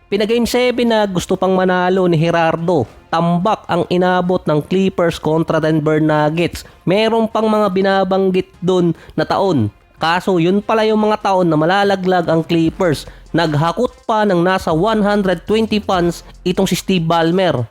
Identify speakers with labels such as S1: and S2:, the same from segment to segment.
S1: Pinagame 7 na gusto pang manalo ni Gerardo. Tambak ang inabot ng Clippers kontra Denver Nuggets. Meron pang mga binabanggit dun na taon. Kaso yun pala yung mga taon na malalaglag ang Clippers. Naghakot pa ng nasa 120 fans itong si Steve Ballmer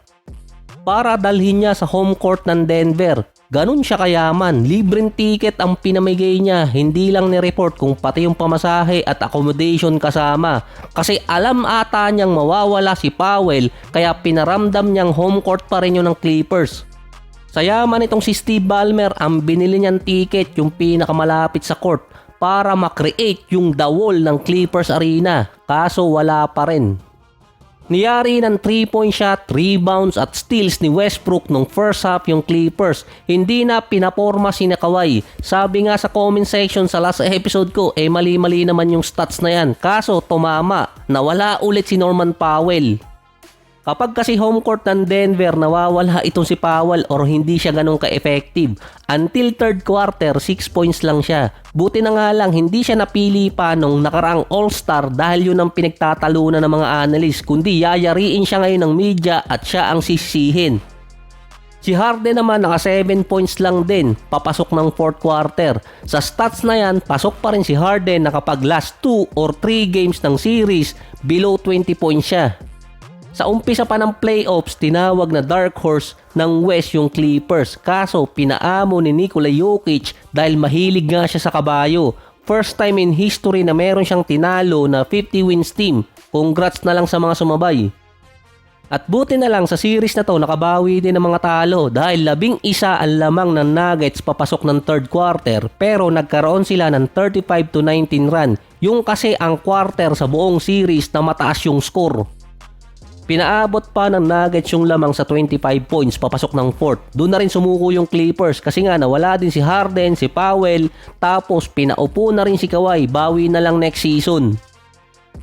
S1: para dalhin niya sa home court ng Denver. Ganun siya kayaman, libreng ticket ang pinamigay niya, hindi lang ni-report kung pati yung pamasahe at accommodation kasama. Kasi alam ata niyang mawawala si Powell kaya pinaramdam niyang home court pa rin yun ng Clippers. Sa yaman itong si Steve Ballmer, ang binili niyang ticket yung pinakamalapit sa court para makreate yung the wall ng Clippers Arena, kaso wala pa rin. Niyari ng 3-point shot, rebounds at steals ni Westbrook nung first half yung Clippers. Hindi na pinaporma si Kawhi. Sabi nga sa comment section sa last episode ko, mali-mali naman yung stats na yan. Kaso tumama, nawala ulit si Norman Powell. Kapag kasi home court ng Denver, nawawala itong si Powell or hindi siya ganun ka-effective. Until third quarter, 6 points lang siya. Buti na nga lang, hindi siya napili pa nung nakaraang All-Star dahil yun ang pinagtatalunan ng mga analyst, kundi yayariin siya ngayon ng media at siya ang sisihin. Si Harden naman naka 7 points lang din, papasok ng fourth quarter. Sa stats na yan, pasok pa rin si Harden na kapag last 2 or 3 games ng series, below 20 points siya. Sa umpisa pa ng playoffs, tinawag na dark horse ng West yung Clippers. Kaso pinaamo ni Nikola Jokic dahil mahilig nga siya sa kabayo. First time in history na meron siyang tinalo na 50 wins team. Congrats na lang sa mga sumabay. At buti na lang sa series na to nakabawi din ng mga talo dahil 11 ang lamang ng Nuggets papasok ng third quarter pero nagkaroon sila ng 35-19 run. Yung kasi ang quarter sa buong series na mataas yung score. Pinaabot pa ng Nuggets yung lamang sa 25 points papasok ng fourth. Doon na rin sumuko yung Clippers kasi nga nawala din si Harden, si Powell, tapos pinaupo na rin si Kawhi, bawi na lang next season.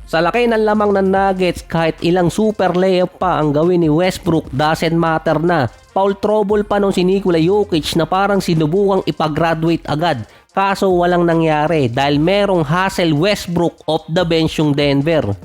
S1: Sa laki ng lamang ng Nuggets, kahit ilang super layup pa ang gawin ni Westbrook, doesn't matter na. Foul trouble pa nung si Nikola Jokic na parang sinubukang ipag-graduate agad. Kaso walang nangyari dahil merong hustle Westbrook off the bench yung Denver.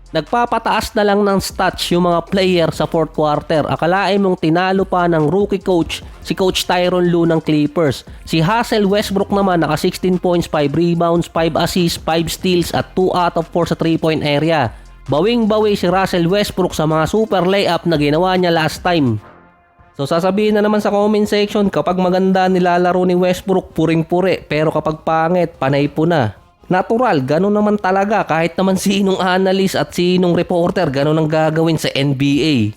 S1: Nagpapataas na lang ng stats yung mga player sa fourth quarter. Akalain mong tinalo pa ng rookie coach si Coach Tyronn Lue ng Clippers. Si Russell Westbrook naman naka 16 points, 5 rebounds, 5 assists, 5 steals at 2 out of 4 sa 3-point area. Bawing-bawi si Russell Westbrook sa mga super layup na ginawa niya last time. So sasabihin na naman sa comment section, kapag maganda nilalaro ni Westbrook, puring-puri, pero kapag pangit, panay po na. Natural, ganun naman talaga kahit naman sinong analyst at sinong reporter, ganun ang gagawin sa NBA.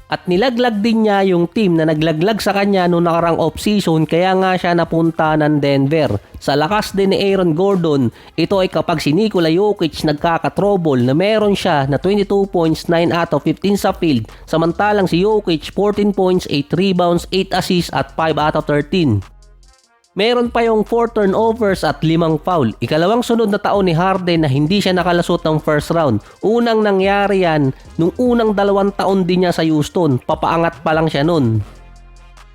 S1: At nilaglag din niya yung team na naglaglag sa kanya noong nakarang off-season kaya nga siya napunta ng Denver. Sa lakas din ni Aaron Gordon, ito ay kapag si Nikola Jokic nagkakatrouble na meron siya na 22 points, 9 out of 15 sa field, samantalang si Jokic 14 points, 8 rebounds, 8 assists at 5 out of 13. Meron pa yung 4 turnovers at 5 foul. Ikalawang sunod na taon ni Harden na hindi siya nakalasot ng first round. Unang nangyari yan nung unang 2 taon din niya sa Houston. Papaangat pa lang siya nun.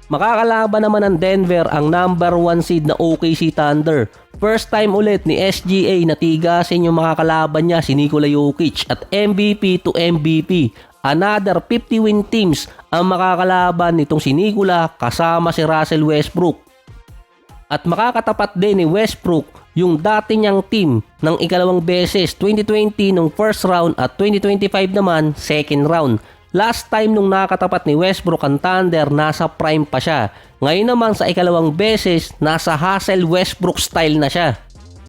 S1: Makakalaban naman ng Denver ang number 1 seed na OKC Thunder. First time ulit ni SGA na tigasin yung makakalaban niya si Nikola Jokic at MVP to MVP. Another 50 win teams ang makakalaban nitong si Nikola kasama si Russell Westbrook. At makakatapat din ni Westbrook yung dati niyang team ng ikalawang beses 2020 nung first round at 2025 naman second round. Last time nung nakatapat ni Westbrook ang Thunder, nasa prime pa siya. Ngayon naman sa ikalawang beses, nasa Russell Westbrook style na siya.